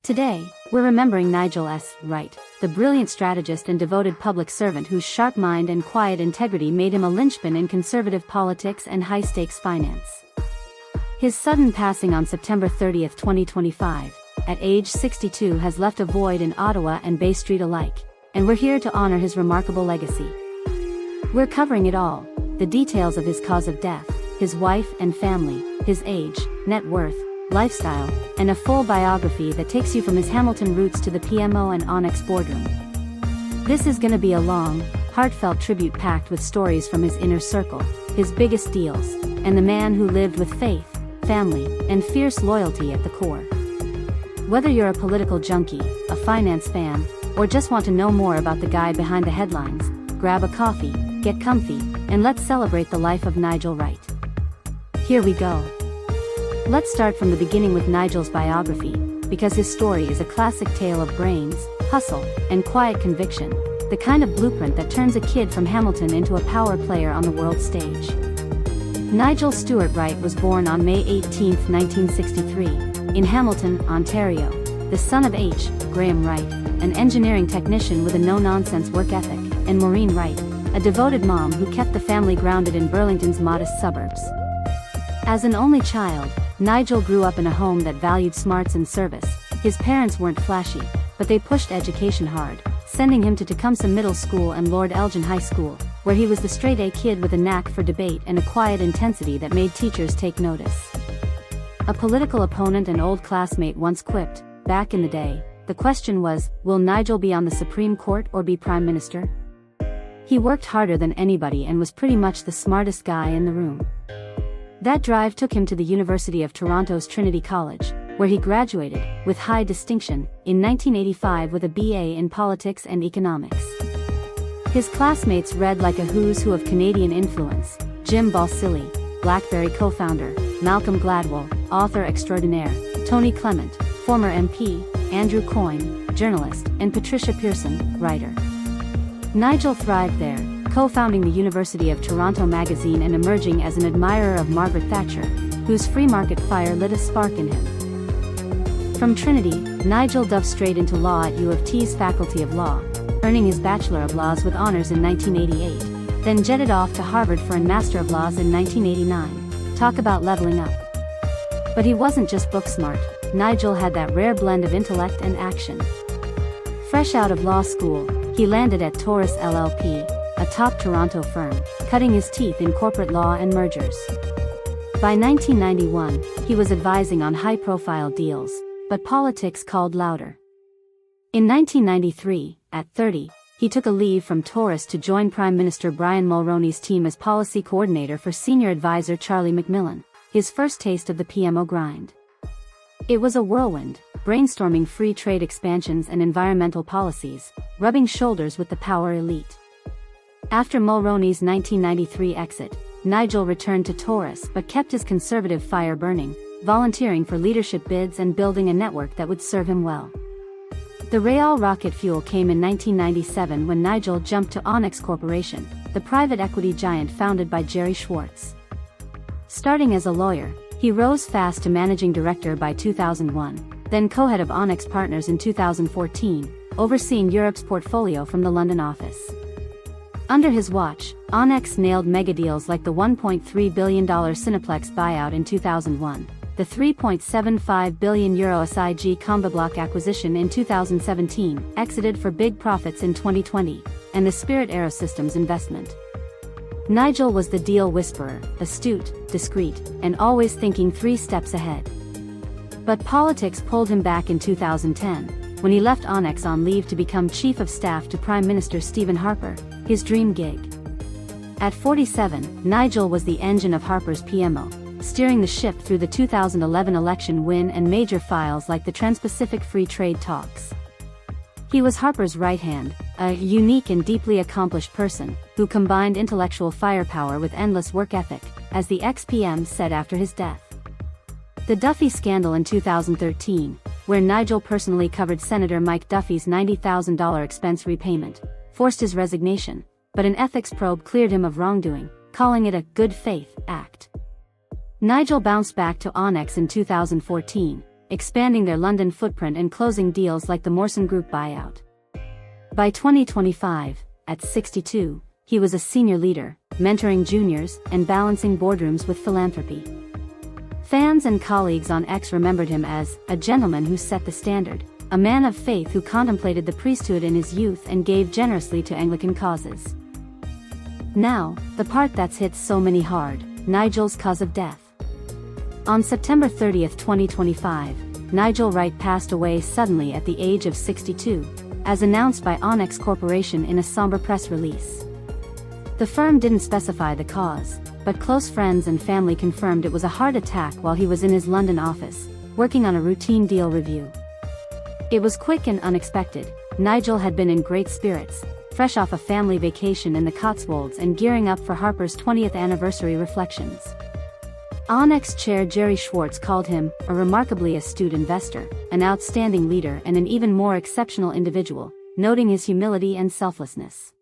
Today, we're remembering Nigel S. Wright, the brilliant strategist and devoted public servant whose sharp mind and quiet integrity made him a linchpin in conservative politics and high-stakes finance. His sudden passing on September 30, 2025, at age 62 has left a void in Ottawa and Bay Street alike, and we're here to honor his remarkable legacy. We're covering it all, the details of his cause of death, his wife and family, his age, net worth, lifestyle, and a full biography that takes you from his Hamilton roots to the PMO and Onex boardroom. This is gonna be a long, heartfelt tribute packed with stories from his inner circle, his biggest deals, and the man who lived with faith, family, and fierce loyalty at the core. Whether you're a political junkie, a finance fan, or just want to know more about the guy behind the headlines, grab a coffee, get comfy, and let's celebrate the life of Nigel Wright. Here we go. Let's start from the beginning with Nigel's biography, because his story is a classic tale of brains, hustle, and quiet conviction, the kind of blueprint that turns a kid from Hamilton into a power player on the world stage. Nigel Stuart Wright was born on May 18, 1963, in Hamilton, Ontario, the son of H. Graham Wright, an engineering technician with a no-nonsense work ethic, and Maureen Wright, a devoted mom who kept the family grounded in Burlington's modest suburbs. As an only child, Nigel grew up in a home that valued smarts and service. His parents weren't flashy, but they pushed education hard, sending him to Tecumseh Middle School and Lord Elgin High School, where he was the straight-A kid with a knack for debate and a quiet intensity that made teachers take notice. A political opponent and old classmate once quipped, back in the day, the question was, will Nigel be on the Supreme Court or be Prime Minister? He worked harder than anybody and was pretty much the smartest guy in the room. That drive took him to the University of Toronto's Trinity College, where he graduated, with high distinction, in 1985 with a BA in Politics and Economics. His classmates read like a who's who of Canadian influence: Jim Balsillie, BlackBerry co-founder, Malcolm Gladwell, author extraordinaire, Tony Clement, former MP, Andrew Coyne, journalist, and Patricia Pearson, writer. Nigel thrived there, co-founding the University of Toronto magazine and emerging as an admirer of Margaret Thatcher, whose free market fire lit a spark in him. From Trinity, Nigel dove straight into law at U of T's Faculty of Law, earning his Bachelor of Laws with honors in 1988, then jetted off to Harvard for a Master of Laws in 1989. Talk about leveling up. But he wasn't just book smart. Nigel had that rare blend of intellect and action. Fresh out of law school, he landed at Taurus LLP, a top Toronto firm, cutting his teeth in corporate law and mergers. By 1991, he was advising on high-profile deals, but politics called louder. In 1993, at 30, he took a leave from Taurus to join Prime Minister Brian Mulroney's team as policy coordinator for senior advisor Charlie McMillan, his first taste of the PMO grind. It was a whirlwind, brainstorming free trade expansions and environmental policies, rubbing shoulders with the power elite. After Mulroney's 1993 exit, Nigel returned to Taurus but kept his conservative fire burning, volunteering for leadership bids and building a network that would serve him well. The Real rocket fuel came in 1997 when Nigel jumped to Onex Corporation, the private equity giant founded by Jerry Schwartz. Starting as a lawyer, he rose fast to managing director by 2001, then co-head of Onex Partners in 2014, overseeing Europe's portfolio from the London office. Under his watch, Onex nailed megadeals like the $1.3 billion Cineplex buyout in 2001, the €3.75 billion SIG Combibloc acquisition in 2017, exited for big profits in 2020, and the Spirit Aerosystems investment. Nigel was the deal whisperer, astute, discreet, and always thinking 3 steps ahead. But politics pulled him back in 2010, when he left Onex on leave to become Chief of Staff to Prime Minister Stephen Harper, his dream gig. At 47, Nigel was the engine of Harper's PMO, steering the ship through the 2011 election win and major files like the Trans-Pacific Free Trade talks. He was Harper's right hand, a unique and deeply accomplished person, who combined intellectual firepower with endless work ethic, as the ex-PM said after his death. The Duffy scandal in 2013, where Nigel personally covered Senator Mike Duffy's $90,000 expense repayment, forced his resignation, but an ethics probe cleared him of wrongdoing, calling it a good faith act. Nigel bounced back to Onex in 2014, expanding their London footprint and closing deals like the Mawson Group buyout. By 2025, at 62, he was a senior leader, mentoring juniors and balancing boardrooms with philanthropy. Fans and colleagues on X remembered him as a gentleman who set the standard, a man of faith who contemplated the priesthood in his youth and gave generously to Anglican causes. Now, the part that's hit so many hard, Nigel's cause of death. On September 30, 2025, Nigel Wright passed away suddenly at the age of 62, as announced by Onex Corporation in a somber press release. The firm didn't specify the cause, but close friends and family confirmed it was a heart attack while he was in his London office, working on a routine deal review. It was quick and unexpected. Nigel had been in great spirits, fresh off a family vacation in the Cotswolds and gearing up for Harper's 20th anniversary reflections. Onex chair Jerry Schwartz called him a remarkably astute investor, an outstanding leader and an even more exceptional individual, noting his humility and selflessness.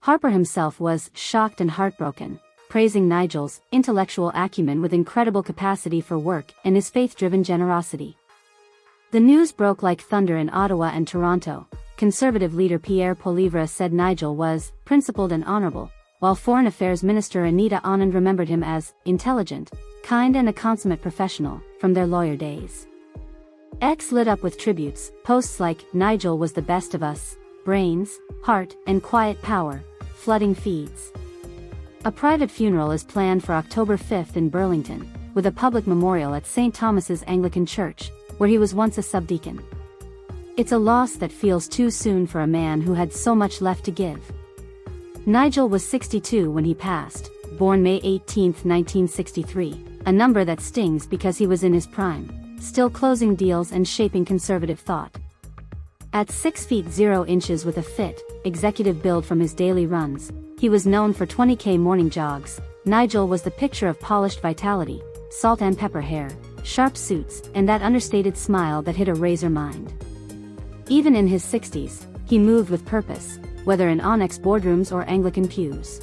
Harper himself was shocked and heartbroken, praising Nigel's intellectual acumen with incredible capacity for work and his faith-driven generosity. The news broke like thunder in Ottawa and Toronto. Conservative leader Pierre Poilievre said Nigel was principled and honorable, while Foreign Affairs Minister Anita Anand remembered him as intelligent, kind and a consummate professional from their lawyer days. X lit up with tributes, posts like Nigel was the best of us, brains, heart and quiet power, flooding feeds. A private funeral is planned for October 5 in Burlington, with a public memorial at St. Thomas's Anglican Church, where he was once a subdeacon. It's a loss that feels too soon for a man who had so much left to give. Nigel was 62 when he passed, born May 18, 1963, a number that stings because he was in his prime, still closing deals and shaping conservative thought. At 6 feet 0 inches with a fit, executive build from his daily runs, he was known for 20K morning jogs. Nigel was the picture of polished vitality, salt and pepper hair, sharp suits, and that understated smile that hit a razor mind. Even in his 60s, he moved with purpose, whether in Onex boardrooms or Anglican pews.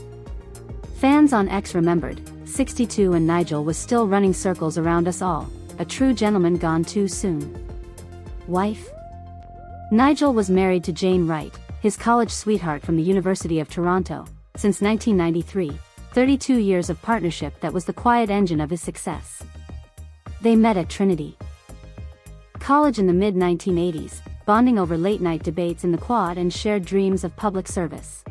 Fans on X remembered, 62 and Nigel was still running circles around us all, a true gentleman gone too soon. Wife? Nigel was married to Jane Wright, his college sweetheart from the University of Toronto, since 1993, 32 years of partnership that was the quiet engine of his success. They met at Trinity College in the mid-1980s, bonding over late-night debates in the quad and shared dreams of public service.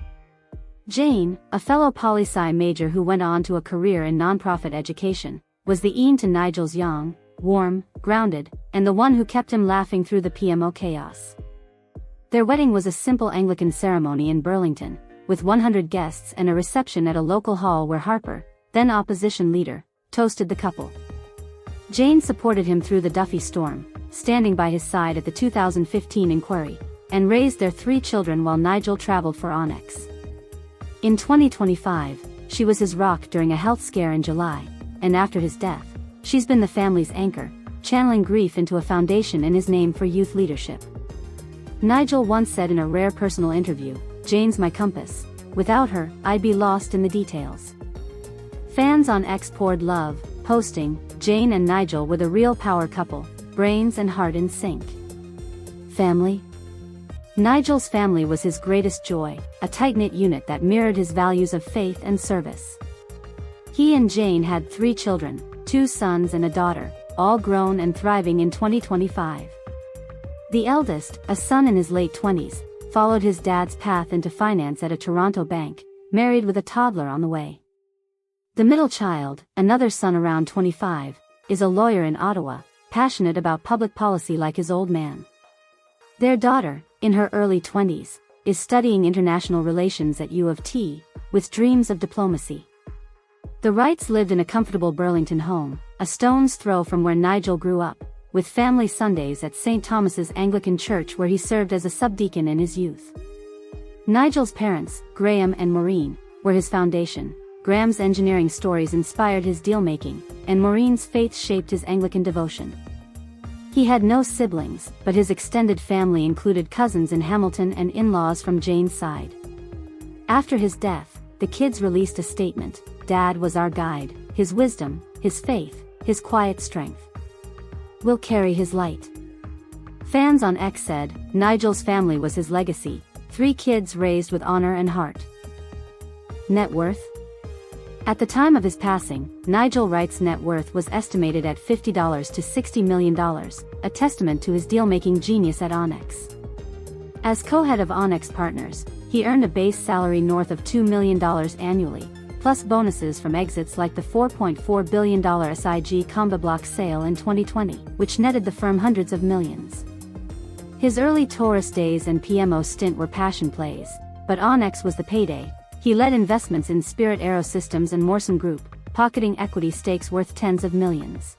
Jane, a fellow poli-sci major who went on to a career in nonprofit education, was the Ian to Nigel's young, warm, grounded, and the one who kept him laughing through the PMO chaos. Their wedding was a simple Anglican ceremony in Burlington, with 100 guests and a reception at a local hall where Harper, then opposition leader, toasted the couple. Jane supported him through the Duffy storm, standing by his side at the 2015 inquiry, and raised their 3 children while Nigel traveled for Onex. In 2025, she was his rock during a health scare in July, and after his death, she's been the family's anchor, channeling grief into a foundation in his name for youth leadership. Nigel once said in a rare personal interview, "Jane's my compass. Without her, I'd be lost in the details." Fans on X poured love, posting, "Jane and Nigel were the real power couple, brains and heart in sync." Family? Nigel's family was his greatest joy, a tight-knit unit that mirrored his values of faith and service. He and Jane had 3 children, 2 sons and a daughter, all grown and thriving in 2025. The eldest, a son in his late 20s, followed his dad's path into finance at a Toronto bank, married with a toddler on the way. The middle child, another son around 25, is a lawyer in Ottawa, passionate about public policy like his old man. Their daughter, in her early 20s, is studying international relations at U of T, with dreams of diplomacy. The Wrights lived in a comfortable Burlington home, a stone's throw from where Nigel grew up, with family Sundays at St. Thomas's Anglican Church where he served as a subdeacon in his youth. Nigel's parents, Graham and Maureen, were his foundation. Graham's engineering stories inspired his deal-making, and Maureen's faith shaped his Anglican devotion. He had no siblings, but his extended family included cousins in Hamilton and in-laws from Jane's side. After his death, the kids released a statement, "Dad was our guide, his wisdom, his faith, his quiet strength." will carry his light. Fans on X said, Nigel's family was his legacy, 3 kids raised with honor and heart. Net worth? At the time of his passing, Nigel Wright's net worth was estimated at $50 to $60 million, a testament to his deal-making genius at Onex. As co-head of Onex Partners, he earned a base salary north of $2 million annually, plus bonuses from exits like the $4.4 billion SIG Comba Block sale in 2020, which netted the firm hundreds of millions. His early Taurus days and PMO stint were passion plays, but Onex was the payday. He led investments in Spirit Aerosystems and Morrison Group, pocketing equity stakes worth tens of millions.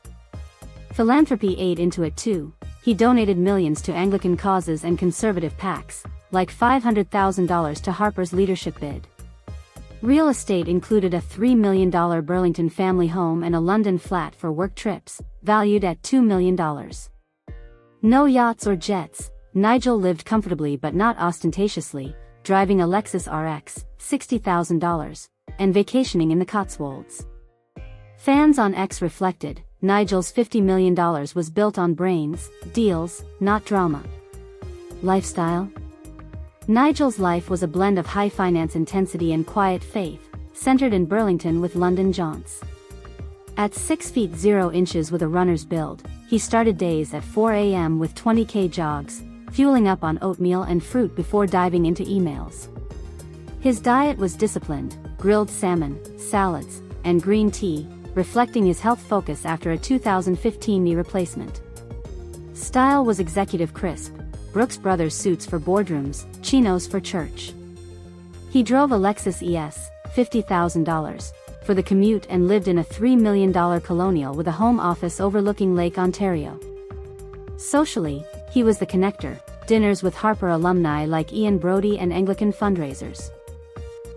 Philanthropy ate into it too. He donated millions to Anglican causes and conservative PACs, like $500,000 to Harper's leadership bid. Real estate included a $3 million Burlington family home and a London flat for work trips, valued at $2 million. No yachts or jets, Nigel lived comfortably but not ostentatiously, driving a Lexus RX, $60,000, and vacationing in the Cotswolds. Fans on X reflected, Nigel's $50 million was built on brains, deals, not drama. Lifestyle? Nigel's life was a blend of high finance intensity and quiet faith, centered in Burlington with London jaunts. At 6 feet 0 inches with a runner's build, he started days at 4 a.m. with 20k jogs, fueling up on oatmeal and fruit before diving into emails. His diet was disciplined, grilled salmon, salads, and green tea, reflecting his health focus after a 2015 knee replacement. Style was executive crisp, Brooks Brothers suits for boardrooms, chinos for church. He drove a Lexus ES, $50,000, for the commute and lived in a $3 million colonial with a home office overlooking Lake Ontario. Socially, he was the connector, dinners with Harper alumni like Ian Brody and Anglican fundraisers.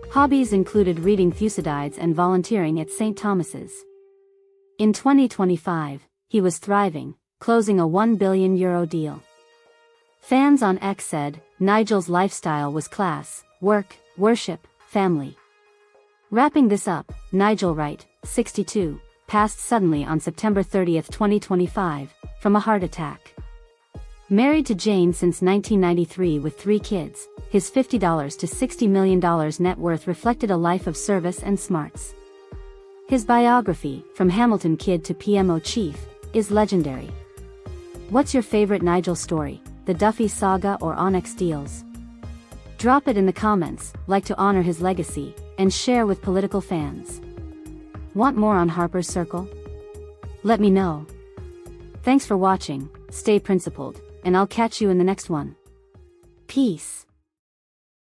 Hobbies included reading Thucydides and volunteering at St. Thomas's. In 2025, he was thriving, closing a €1 billion deal. Fans on X said, Nigel's lifestyle was class, work, worship, family. Wrapping this up, Nigel Wright, 62, passed suddenly on September 30, 2025, from a heart attack. Married to Jane since 1993 with 3 kids, his $50 to $60 million net worth reflected a life of service and smarts. His biography, From Hamilton Kid to PMO Chief, is legendary. What's your favorite Nigel story, the Duffy saga or Onex deals? Drop it in the comments, like to honor his legacy, and share with political fans. Want more on Harper's Circle? Let me know. Thanks for watching, stay principled, and I'll catch you in the next one. Peace.